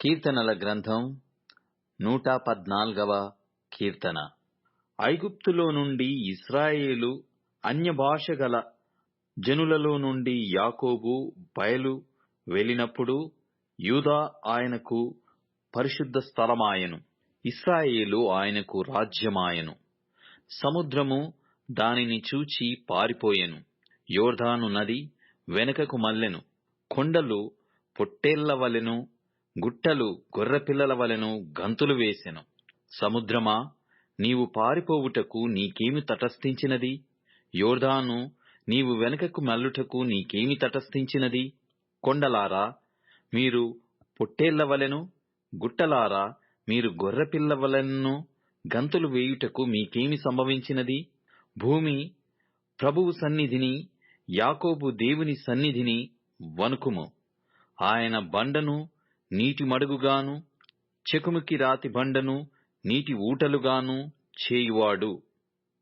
కీర్తనల గ్రంథం 114వ కీర్తన. ఐగుప్తులో నుండి ఇశ్రాయేలు, అన్యభాష గల జనులలో నుండి యాకోబు బయలు వెళ్ళినప్పుడు యూదా ఆయనకు పరిశుద్ధ స్థలమాయెను, ఇశ్రాయేలు ఆయనకు రాజ్యమాయెను. సముద్రము దానిని చూచి పారిపోయెను, యోర్దాను నది వెనుకకు మల్లెను. కొండలు పొట్టేళ్ల వలెను, గుట్టలు గొర్రెపిల్లల వలెను గంతులు వేసెను. సముద్రమా, నీవు పారిపోవుటకు నీకేమి తటస్థించినది? యోర్దాను, నీవు వెనుకకు మల్లుటకు నీకేమి తటస్థించినది? కొండలారా, మీరు పొట్టేళ్ల వలెను, గుట్టలారా, మీరు గొర్రెపిల్ల వలెను గంతులు వేయుటకు మీకేమి సంభవించినది? భూమి ప్రభువు సన్నిధిని, యాకోబు దేవుని సన్నిధిని వణుకుము. ఆయన బండను నీటి మడుగుగాను, చెకుముకి రాతి బండను నీటి ఊటలుగాను చేయువాడు.